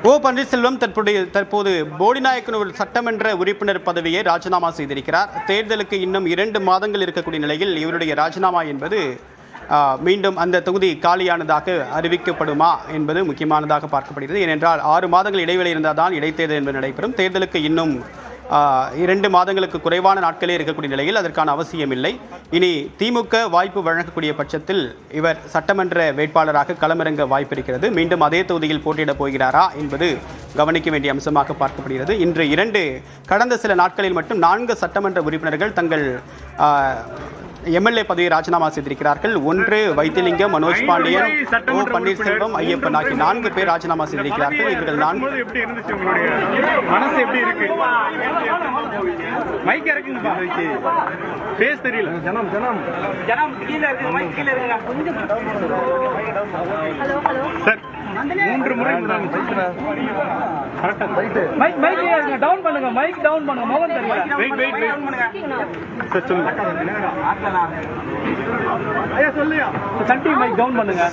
ஓ பன்னீர்செல்வம் தற்போது போடிநாயக்கனூர் சட்டமன்ற உறுப்பினர் பதவியை ராஜினாமா செய்திருக்கிறார். தேர்தலுக்கு இன்னும் 2 மாதங்கள் இருக்கக்கூடிய நிலையில் இவருடைய ராஜினாமா என்பது மீண்டும் அந்த தொகுதி காலியானதாக அறிவிக்கப்படுமா என்பது முக்கியமானதாக பார்க்கப்படுகிறது. ஏனென்றால் 6 மாதங்கள் இடைவெளி இருந்தால் தான் இடைத்தேர்தல் என்பது நடைபெறும். தேர்தலுக்கு இன்னும் 2 மாதங்களுக்கு குறைவான நாட்களே இருக்கக்கூடிய நிலையில் அதற்கான அவசியம் இல்லை. இனி திமுக வாய்ப்பு வழங்கக்கூடிய பட்சத்தில் இவர் சட்டமன்ற வேட்பாளராக களமிறங்க வாய்ப்பு இருக்கிறது. மீண்டும் அதே தொகுதியில் போட்டியிடப் போகிறாரா என்பது கவனிக்க வேண்டிய அம்சமாக பார்க்கப்படுகிறது. இன்று கடந்த சில நாட்களில் மட்டும் 4 சட்டமன்ற உறுப்பினர்கள் தங்கள் எம்எல்ஏ பதவியை ராஜினாமா செய்திருக்கிறார்கள். 1 வைத்திலிங்கம், மனோஜ் பாண்டியன், ஓ பன்னீர்செல்வம், ஐயப்பன் ஆகிய 4 பேர் ராஜினாமா செய்திருக்கிறார்கள். இவர்கள் 4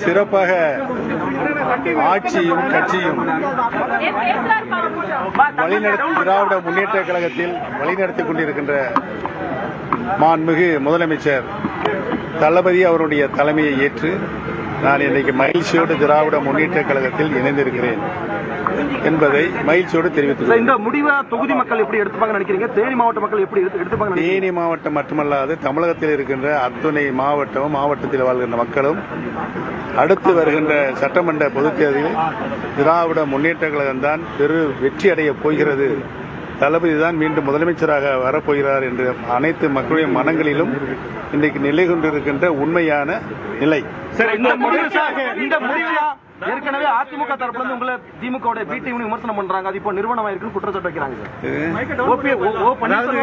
சிறப்பாக ஆட்சியும் கட்சியும் திராவிட முன்னேற்ற கழகத்தில் வழிநடத்திக் கொண்டிருக்கின்ற மாண்புமிகு முதலமைச்சர் தளபதி அவருடைய தலைமையை ஏற்று நான் இன்றைக்கு மகிழ்ச்சியோடு திராவிட முன்னேற்ற கழகத்தில் இணைந்திருக்கிறேன் என்பதை மகிழ்ச்சியோடு தெரிவித்துள்ளேன். இந்த முடிவை தொகுதி மக்கள் எப்படி எடுத்துப்பாங்க நினைக்கிறீங்க? தேனி மாவட்ட மக்கள் எப்படி எடுத்துப்பாங்க? தேனி மாவட்டம் மட்டுமல்லாது தமிழகத்தில் இருக்கின்ற அத்துணை மாவட்டத்தில் வாழ்கின்ற மக்களும் அடுத்து வருகின்ற சட்டமன்ற பொதுத் தேர்தலில் திராவிட முன்னேற்ற கழகம் தான் வெற்றி அடைய போகிறது, தளபதி தான் மீண்டும் முதலமைச்சராக வரப்போகிறார் என்று அனைத்து மக்களுடைய மனங்களிலும் இன்றைக்கு நிலை கொண்டிருக்கின்ற உண்மையான நிலை. ஏற்கனவே அதிமுக தரப்புல இருந்து உங்களை திமுக பி டீம் விமர்சனம் பண்றாங்க. அது இப்போ நிறுவனம் ஆயிருக்கு குற்றச்சாட்டு வைக்கிறாங்க.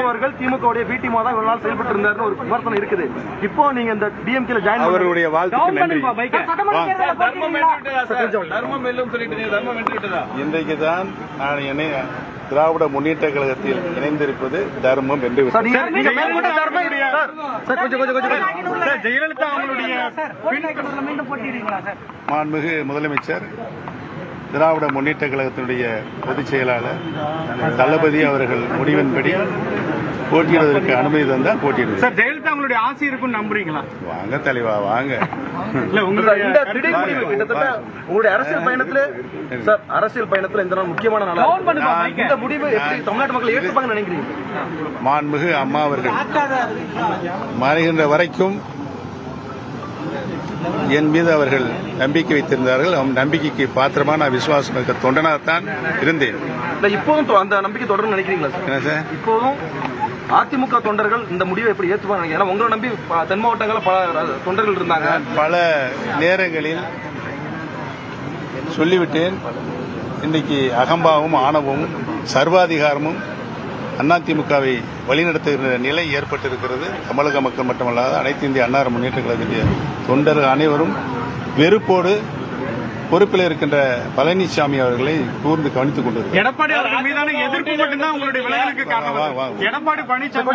அவர்கள் திமுக பி டீமா தான் இவ்வளவு நாள் செயல்பட்டு இருந்தாரு ஒரு விமர்சனம் இருக்குது. இப்போ நீங்க இந்த டிஎம்கே ஜாயின் அவருடைய வாழ்த்துக்கு நன்றி. இன்றைக்கு தான் நான் என்னை திராவிட முன்னேற்ற கழகத்தில் இணைந்திருப்பது தர்மம் என்று மாண்புமிகு முதலமைச்சர் திராவிட முன்னேற்ற கழகத்தினுடைய பொதுச் செயலாளர் தளபதி அவர்கள் முடிவின்படி போட்டியிடுவதற்கு அனுமதி தந்தால் போட்டியிடுவது. சார், ஜெயலலிதா உங்களுடைய ஆசை இருக்கும் நம்புறீங்களா? வாங்க தலைவா, வாங்க. உங்களுடைய அரசியல் பயணத்துல இந்த நாள் முக்கியமான நாள். இந்த முடிவு எப்படி தமிழ்நாட்டு மக்கள் ஏற்றுப்பாங்க நினைக்கிறீங்க? மாண்புமிகு அம்மா அவர்கள் மறைகின்ற வரைக்கும் என் மீது அவர்கள் நம்பிக்கை வைத்திருந்தார்கள். நம்பிக்கைக்கு பாத்திரமான விசுவாசம் தொண்டனாகத்தான் இருந்தேன். இப்போதும் அந்த நம்பிக்கை தொடர்ந்து நினைக்கிறீங்களா சார்? இப்போதும் அதிமுக தொண்டர்கள் இந்த முடிவை எப்படி ஏற்றுப்பாங்க? ஏன்னா உங்களை நம்பி தென் மாவட்டங்களில் பல தொண்டர்கள் இருந்தாங்க. பல நேரங்களில் சொல்லிவிட்டேன். இன்றைக்கு அகம்பாவமும் ஆணவமும் சர்வாதிகாரமும் அதிமுகவை வழிநடத்துகிற நிலை ஏற்பட்டிருக்கிறது. தமிழக மக்கள் மட்டுமல்லாது அனைத்து இந்திய அண்ணா முன்னேற்ற கழகத்திய தொண்டர்கள் அனைவரும் வெறுப்போடு பொறுப்பில் இருக்கின்ற பழனிசாமி அவர்களை கூர்ந்து கவனித்துக் கொண்டிருக்கிறார். எடப்பாடி அவர்கள் மீதான எதிர்ப்பு மட்டும்தான் உங்களுடைய விலகலுக்கு காரணம். எடப்பாடி பழனிசாமி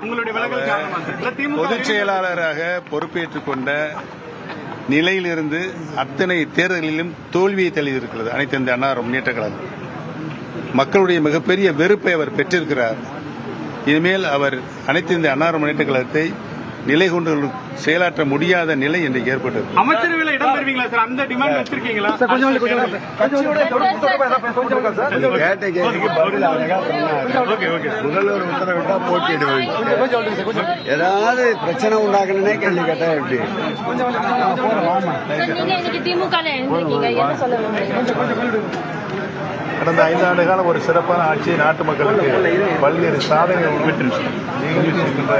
உங்களுடைய விலகலுக்கு காரணம். பொதுச் செயலாளராக பொறுப்பேற்றுக் கொண்ட நிலையிலிருந்து அத்தனை தேர்தலிலும் தோல்வியை தழுவியிருக்கிறது அனைத்து இந்திய அண்ணா முன்னேற்ற கழகம். மக்களுடைய மிகப்பெரிய வெறுப்பை அவர் பெற்றிருக்கிறார். இனிமேல் அவர் அனைத்து இந்திய அண்ணா முன்னேற்ற கழகத்தை நிலை கொண்டு செயலாற்ற முடியாத நிலை என்று ஏற்பட்டது. அமைச்சரவையில் இடம் பெறுவீங்களா சார்? அந்த டிமாண்ட் வச்சிருக்கீங்களா? முதல்வர் உத்தரவிட்டா போட்டியிடுவேன். ஏதாவது பிரச்சனை உண்டாக்கணும்னே கேள்வி கேட்டா எப்படி? கடந்த 5 ஆண்டு காலம் ஒரு சிறப்பான ஆட்சியை நாட்டு மக்களுக்கு பல்வேறு சாதனைகள் நிகழ்த்தியிருக்கின்ற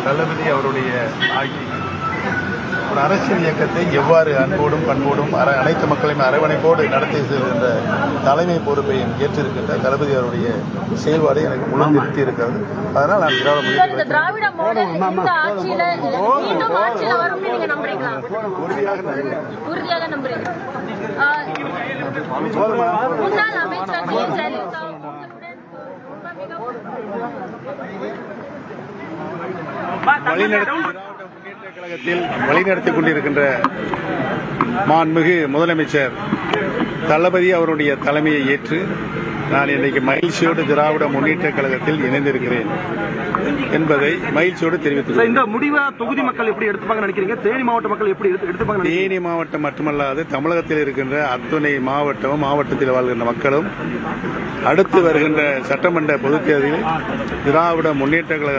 தளபதி அவருடைய ஆட்சி ஒரு அரசியல் இயக்கத்தை எவ்வாறு அன்போடும் பண்போடும் அனைத்து மக்களையும் அரவணைப்போடு நடத்தி செல்கின்ற தலைமை பொறுப்பை ஏற்றிருக்கின்ற தளபதி அவருடைய செயல்பாடு எனக்கு முழு திருப்தி இருக்கிறது. அதனால் நான் உறுதியாக நம்புறீங்க? வழிநடத்திக் கொண்டிருக்கின்ற மாண்புமிகு முதலமைச்சர் தளபதி அவருடைய தலைமையை ஏற்று நான் இன்றைக்கு மகிழ்ச்சியோடு திராவிட முன்னேற்ற கழகத்தில் இணைந்திருக்கிறேன் என்பதை மகிழ்ச்சியோடு தெரிவித்துள்ளேன். இந்த முடிவை தொகுதி மக்கள் எப்படி எடுத்துப்பாங்க நினைக்கிறீங்க? தேனி மாவட்ட மக்கள் எப்படி எடுத்துப்பாங்க? தேனி மாவட்டம் மட்டுமல்லாது தமிழகத்தில் இருக்கின்ற அத்துணை மாவட்டமும் மாவட்டத்தில் வாழ்கின்ற மக்களும் அடுத்து வருகின்ற சட்டமன்ற பொதுத் தேர்தலில் திராவிட முன்னேற்ற கழக